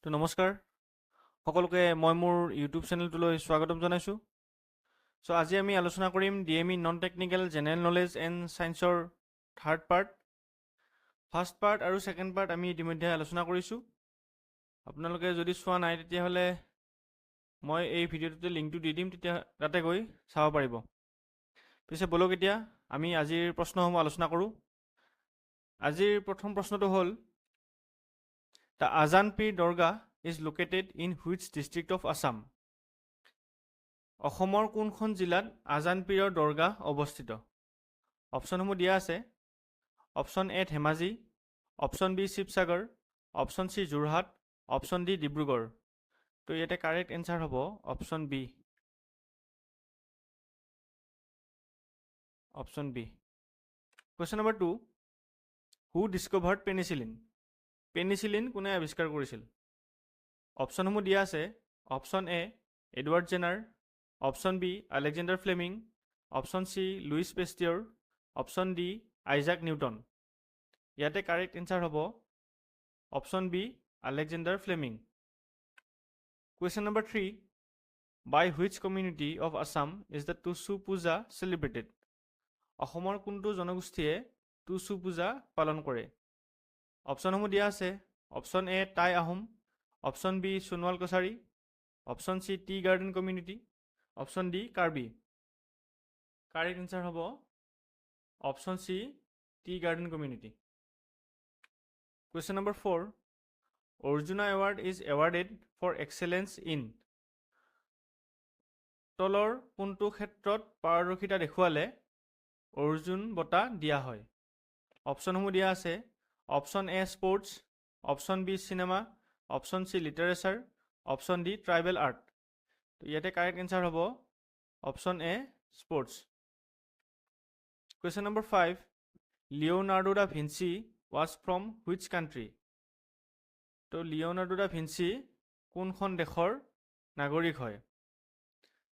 তো নমস্কাৰ সকলোকে মই মোৰ ইউটিউব চেনেলটোলৈ স্বাগতম জনাইছোঁ। আজি আমি আলোচনা কৰিম DME non technical general knowledge and ছায়েন্সৰ থাৰ্ড পাৰ্ট। ফাৰ্ষ্ট পাৰ্ট আৰু ছেকেণ্ড পাৰ্ট আমি ইতিমধ্যে আলোচনা কৰিছোঁ। আপোনালোকে যদি চোৱা নাই তেতিয়াহ'লে মই এই ভিডিঅ'টোতে লিংকটো দি দিম, তেতিয়া তাতে গৈ চাব পাৰিব। পিছে বলক এতিয়া আমি আজিৰ প্ৰশ্নসমূহ আলোচনা কৰোঁ। আজিৰ প্ৰথম প্ৰশ্নটো হ'ল the Azan Pir Dargah is located in which district of Assam? অসমৰ কোনখন জিলাত আজান পীৰৰ দৰগাহ অৱস্থিত? অপশ্যনসমূহ দিয়া আছে। Option A Dhemaji, option B Sivasagar, option C Jorhat, option D Dibrugarh. তো ইয়াতে কাৰেক্ট এনচাৰ হ'ব option B. Option B. Question number 2, who discovered penicillin? Penicillin কোনে আৱিষ্কাৰ কৰিছিল? অপশ্যনসমূহ দিয়া আছে। Option A Edward Jenner, option B Alexander Fleming, option C Louis Pasteur, option D Isaac Newton. ইয়াতে কাৰেক্ট এনচাৰ হ'ব option B Alexander Fleming. Question number 3, by which community of Assam is the Tusu পূজা celebrated? অসমৰ কোনটো জনগোষ্ঠীয়ে টুচু পূজা পালন কৰে? অপশ্যনসমূহ দিয়া আছে। Option A Tai Ahom, option B Sonowal Kachari, option C tea garden community, option D Karbi. Correct answer হ'ব option C tea garden community. Question number 4, Arjuna award is awarded for excellence in? তলৰ কোনটো ক্ষেত্ৰত পাৰদৰ্শিতা দেখুৱালে অৰ্জুন বঁটা দিয়া হয়? অপশ্যনসমূহ দিয়া আছে। Option A sports, option B cinema, option C literature, option D tribal art. তো ইয়াতে কাৰেক্ট এনচাৰ হ'ব option A sports. Question number 5, Leonardo da Vinci was from which country? তো লিঅ'নাৰ্ডো দা ভিঞ্চি কোনখন দেশৰ নাগৰিক হয়?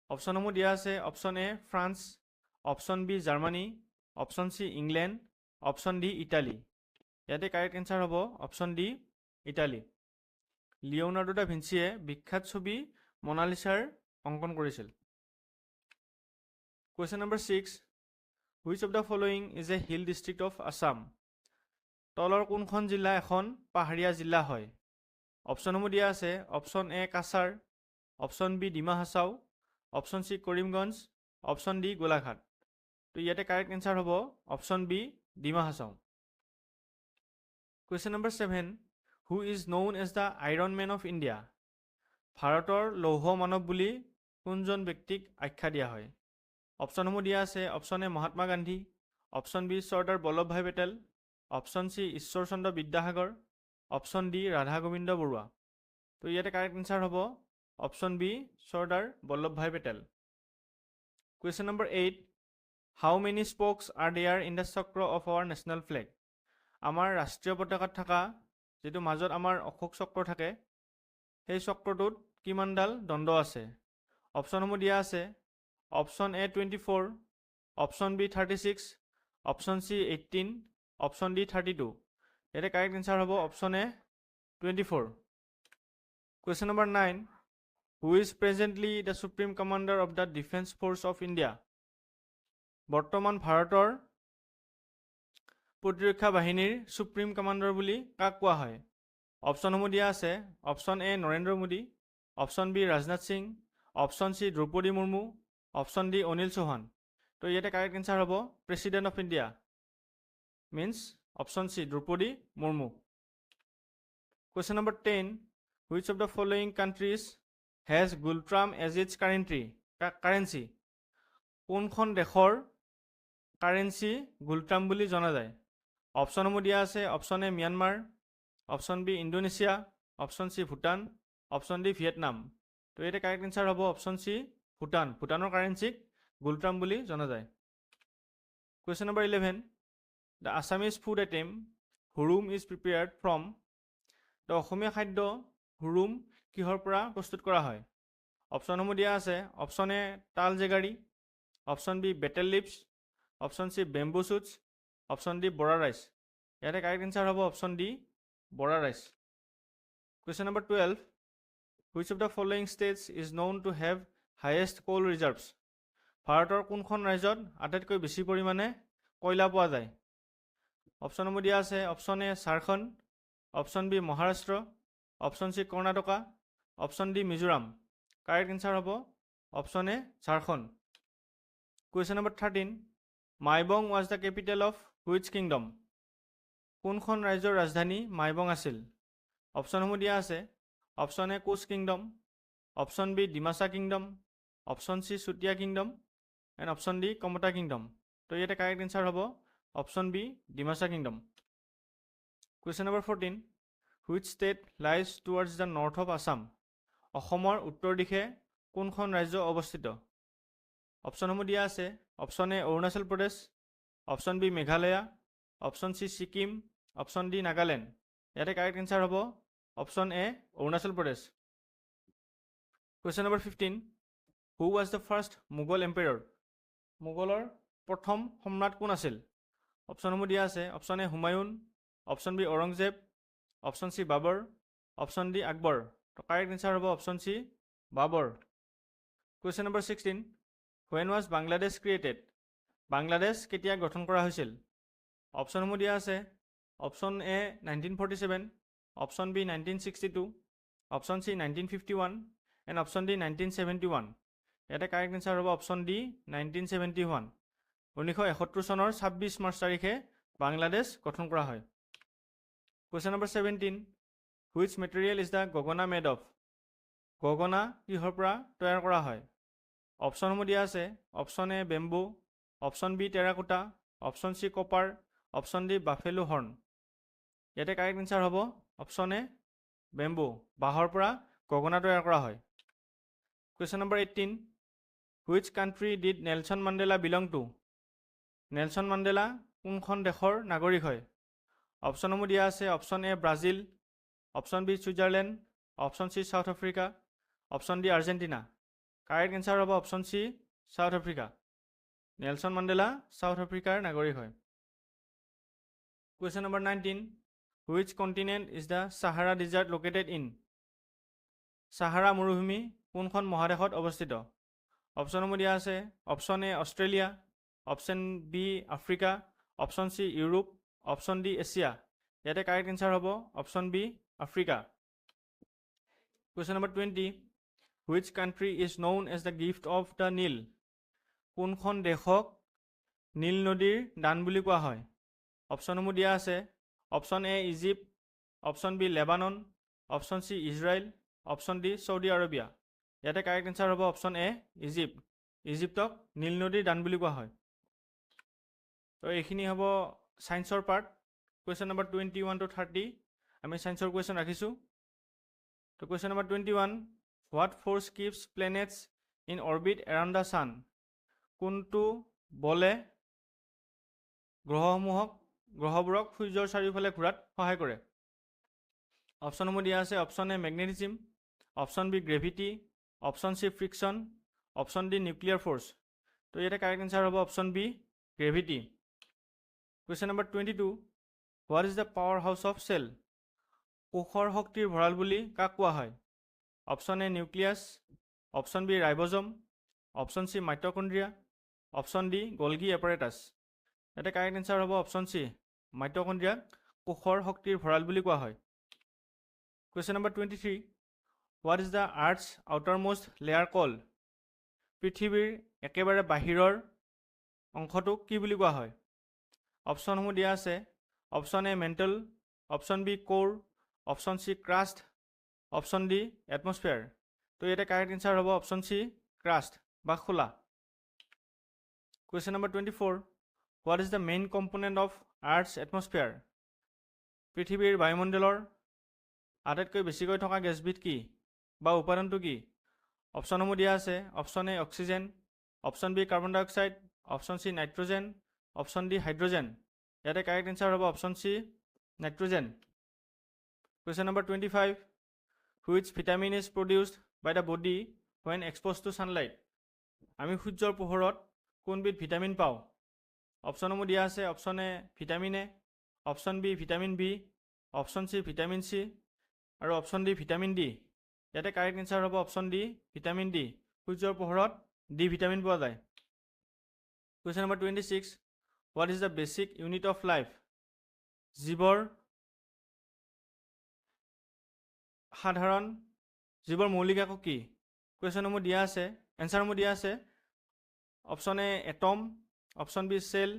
অপশ্যনসমূহ দিয়া আছে। Option A France, option B Germany, option C England, option D Italy. ইয়াতে কাৰেক্ট এনচাৰ হ'ব option D Italy. Leonardo da ভিঞ্চিয়ে বিখ্যাত ছবি মনালিছাৰ অংকন কৰিছিল। Question number 6, which of the following is a hill district of Assam? তলৰ কোনখন জিলা এখন পাহাৰীয়া জিলা হয়? অপশ্যনসমূহ দিয়া আছে। Option A Cachar, option B Dima Hasao, option C Karimganj, option D Golaghat. তো ইয়াতে কাৰেক্ট এনচাৰ হ'ব option B Dima Hasao. Question number 7, who is known as the iron man of India? ভাৰতৰ লৌহ মানৱ বুলি কোনজন ব্যক্তিক আখ্যা দিয়া হয়? অপশ্যনসমূহ দিয়া আছে। Option A Mahatma Gandhi, option B Sardar Vallabh Bhai Patel, option C Ishwar Chandra Vidyasagar, option D Radha Gobinda Barua. তো ইয়াতে কাৰেক্ট এনচাৰ হ'ব option B Sardar Vallabh Bhai Patel. Question number 8, how many spokes are there in the chakra of our national flag? আমাৰ ৰাষ্ট্ৰীয় পতাকাত থকা যিটো মাজত আমাৰ অশোক চক্ৰ থাকে, সেই চক্ৰটোত কিমানডাল দণ্ড আছে? অপশ্যনসমূহ দিয়া আছে। Option A 24, option B 36, option C 18, option D 32। ইয়াতে কাৰেক্ট এনচাৰ হ'ব option A 24। Question number 9, who is presently the supreme commander of the defence force of India? বৰ্তমান ভাৰতৰ প্ৰতিৰক্ষা বাহিনীৰ সুপ্ৰিম কমাণ্ডাৰ বুলি কাক কোৱা হয়? অপশ্যনসমূহ দিয়া আছে। Option A Narendra Modi, option B Rajnath Singh, option C Droupadi Murmu, option D Anil Chauhan. তো ইয়াতে কাৰেক্ট এনচাৰ হ'ব president of India means option C Droupadi Murmu. Question number 10, which of the following countries has ngultrum as its currency? কোনখন দেশৰ কাৰেঞ্চি গুলট্ৰাম বুলি জনা যায়? অপশ্যনসমূহ দিয়া আছে। Option A Myanmar, option B Indonesia, option C Bhutan, option D Vietnam. তো ইয়াতে কাৰেক্ট এনচাৰ হ'ব অপশ্যন চি ভূটান। ভূটানৰ কাৰেঞ্চিক গুলট্ৰাম বুলি জনা যায়। Question number 11, the Assamese food item hurum is prepared from? তো অসমীয়া খাদ্য হুৰুম কিহৰ পৰা প্ৰস্তুত কৰা হয়? অপশ্যনসমূহ দিয়া আছে। অপশ্যন এ তাল jaggery, option B betel leaves, option C bamboo shoots, option D bora rice. ইয়াতে কাৰেক্ট এনচাৰ হ'ব option D bora rice. Question number 12. Which of the following states is known to have highest coal reserves? ভাৰতৰ কোনখন ৰাজ্যত আটাইতকৈ বেছি পৰিমাণে কয়লা পোৱা যায়? অপশ্যনসমূহ দিয়া আছে। Option A Jharkhand, option B Maharashtra, option C Karnataka, option D Mizoram. Correct answer হ'ব option A Jharkhand. Question number 13. Maibong was the capital of which kingdom? কোনখন ৰাজ্যৰ ৰাজধানী মাইবং আছিল? অপশ্যনসমূহ দিয়া আছে। Option A Koch kingdom, option B Dimasa kingdom, option C Chutiya kingdom and option D Kamata kingdom. তো ইয়াতে কাৰেক্ট এনচাৰ হ'ব option B Dimasa kingdom. Question number 14. Which state lies towards the north of Assam? অসমৰ উত্তৰ দিশে কোনখন ৰাজ্য অৱস্থিত? অপশ্যনসমূহ দিয়া আছে। Option A Arunachal Pradesh, option B Meghalaya, option C Sikkim, option D Nagaland. ইয়াতে কাৰেক্ট এনচাৰ হ'ব option A Arunachal Pradesh. Question number 15. Who was the first Mughal empire? মোগলৰ প্ৰথম সম্ৰাট কোন আছিল? অপশ্যনসমূহ দিয়া আছে। Option A Humayun, option B Aurangzeb, option C Babur, option D Akbar. তো কাৰেক্ট এনচাৰ হ'ব option C Babur. Question number 16. When was Bangladesh created? Bangladesh কেতিয়া গঠন কৰা হৈছিল? অপশ্যনসমূহ দিয়া আছে। Option A 1947, option B 1962, option C 1951 and option D 1971। ইয়াতে কাৰেক্ট এনচাৰ হ'ব অপশ্যন ডি 1971। 1971 চনৰ 26 মাৰ্চ তাৰিখে বাংলাদেশ গঠন কৰা হয়। Question number 17. Which material is the gogona made of? গগনা কিহৰ পৰা তৈয়াৰ কৰা হয়? অপশ্যনসমূহ দিয়া আছে। Option A bamboo, option B terracotta, option C copper, option D buffalo horn. ইয়াতে কাৰেক্ট এনচাৰ হ'ব অপশ্যন এ বেম্বু, বাঁহৰ পৰা গগনা তৈয়াৰ কৰা হয়। Question number 18. Which country did Nelson Mandela belong to? Nelson Mandela কোনখন দেশৰ নাগৰিক হয়? অপশ্যনসমূহ দিয়া আছে। অপশ্যন এ Brazil, option B Switzerland, option C South Africa, option D Argentina. Correct answer হ'ব option C South Africa. Nelson Mandela South আফ্ৰিকাৰ নাগৰিক হয়। Question number 19. Which continent is the Sahara desert located in? Sahara মৰুভূমি কোনখন মহাদেশত অৱস্থিত? অপশ্যনসমূহ দিয়া আছে। Option A Australia, option B Africa, option C Europe, option D Asia. ইয়াতে কাৰেক্ট এনচাৰ হ'ব option B Africa. Question number 20. Which country is known as the gift of the নীল? কোনখন দেশক নীল নদীৰ দান বুলি কোৱা হয়? অপশ্যনসমূহ দিয়া আছে। Option A Egypt, option B Lebanon, option C Israel, option D Saudi Arabia. ইয়াতে কাৰেক্ট এনচাৰ হ'ব অপশ্যন এ ইজিপ্ট। ইজিপ্তক নীল নদীৰ দান বুলি কোৱা হয়। তো এইখিনি হ'ব ছায়েন্সৰ পাৰ্ট। কুৱেশ্যন নম্বৰ 21 to 30 আমি ছায়েন্সৰ কুৱেশ্যন ৰাখিছোঁ। তো question number 21. What force keeps planets in orbit around the sun? কোনটো বলে গ্ৰহবোৰক সূৰ্যৰ চাৰিওফালে ঘূৰাত সহায় কৰে? অপশ্যনসমূহ দিয়া আছে। Option A magnetism, option B gravity, option C friction, option D nuclear force. তো ইয়াতে কাৰেক্ট এনচাৰ হ'ব option B gravity. Question number 22. What is the powerhouse of cell? কোষৰ শক্তিৰ ভঁৰাল বুলি কাক কোৱা হয়? Option A nucleus, option B ribosome, option C mitochondria, option D Golgi apparatus. ইয়াতে কাৰেক্ট এনচাৰ হ'ব অপশ্যন চি মাইটকণ্ড্ৰিয়াক কোষৰ শক্তিৰ ভঁৰাল বুলি কোৱা হয়। Question number 23. What is the earth's outermost layer called? পৃথিৱীৰ একেবাৰে বাহিৰৰ অংশটোক কি বুলি কোৱা হয়? অপশ্যনসমূহ দিয়া আছে। Option A mantle, option B core, option C crust, option D atmosphere. তো ইয়াতে কাৰেক্ট এনচাৰ হ'ব অপশ্যন চি ক্ৰাষ্ট বা খোলা। Question number 24. What is the main component of earth's atmosphere? পৃথিৱীৰ বায়ুমণ্ডলৰ আটাইতকৈ বেছিকৈ থকা গেছবিধ কি বা উপাদানটো কি? অপশ্যনসমূহ দিয়া আছে। Option A oxygen, option B carbon ডাই অক্সাইড, option C nitrogen, option D hydrogen. ইয়াতে কাৰেক্ট এনচাৰ হ'ব option C nitrogen. Question number 25. Which vitamin is produced by the body when expose to sunlight? আমি সূৰ্যৰ পোহৰত কোনবিধ ভিটামিন পাওঁ? অপশ্যনসমূহ দিয়া আছে। Option A vitamin A, option B vitamin B, option C vitamin C আৰু অপশ্যন ডি ভিটামিন ডি ইয়াতে কাৰেক্ট এনচাৰ হ'ব অপশ্যন ডি ভিটামিন ডি সূৰ্যৰ পোহৰত ডি ভিটামিন পোৱা যায় question number 26 what is the basic unit of life জীৱৰ সাধাৰণ জীৱৰ মৌলিক একক কি কুৱেশ্যনসমূহ দিয়া আছে এনচাৰসমূহ দিয়া আছে option A atom option B cell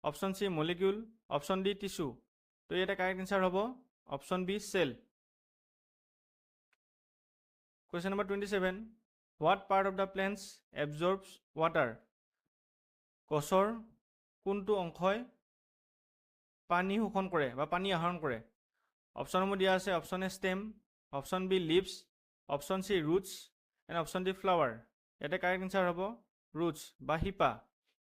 option C molecule option D tissue তো ইয়াতে কাৰেক্ট এনচাৰ হ'ব option B cell question number 27 what part of the plants absorbs water গছৰ কোনটো অংশই পানী শোষণ কৰে বা পানী আহৰণ কৰে অপশ্যনসমূহ দিয়া আছে option A stem option B leaves option C roots and option D flower ইয়াতে কাৰেক্ট এনচাৰ হ'ব ৰুটছ বা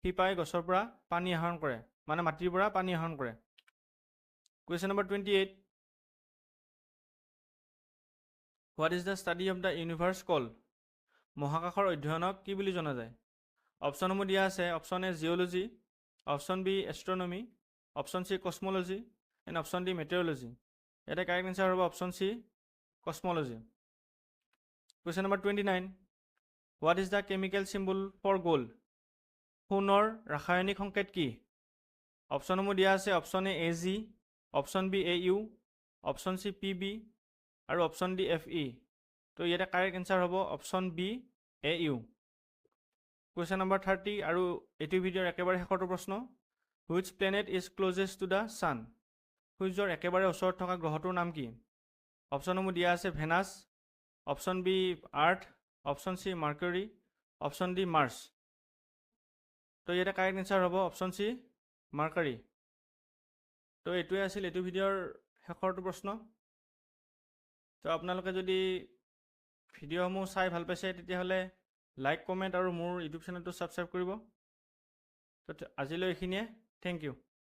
শিপাই গছৰ পৰা পানী আহৰণ কৰে মানে মাটিৰ পৰা পানী আহৰণ কৰে question number 28 what is the study of the universe call মহাকাশৰ অধ্যয়নক কি বুলি জনা যায় অপশ্যনসমূহ দিয়া আছে option A geology option B astronomy option C cosmology and option D meteorology ইয়াতে কাৰেক্ট এনচাৰ হ'ব option C cosmology question number 29 what is the chemical symbol for gold সোণৰ ৰাসায়নিক সংকেত কি অপশ্যনসমূহ দিয়া আছে option A G option B A U option C P B আৰু অপশ্যন ডি এফ ই তো ইয়াতে কাৰেক্ট এনচাৰ হ'ব option B A U question number 30 আৰু এইটো ভিডিঅ'ৰ একেবাৰে শেষৰটো প্ৰশ্ন which planet is closest to the sun সূৰ্যৰ একেবাৰে ওচৰত থকা গ্ৰহটোৰ নাম কি অপশ্যনসমূহ দিয়া আছে Venus option B Earth option C Mercury option D Mars তো ইয়াতে কাৰেক্ট এনচাৰ হ'ব অপশ্যন চি মাৰ্কাৰী তো এইটোৱে আছিল এইটো ভিডিঅ'ৰ শেষৰটো প্ৰশ্ন তো আপোনালোকে যদি ভিডিঅ'সমূহ চাই ভাল পাইছে তেতিয়াহ'লে লাইক কমেণ্ট আৰু মোৰ ইউটিউব চেনেলটো ছাবস্ক্ৰাইব কৰিব তো আজিলৈ এইখিনিয়ে থেংক ইউ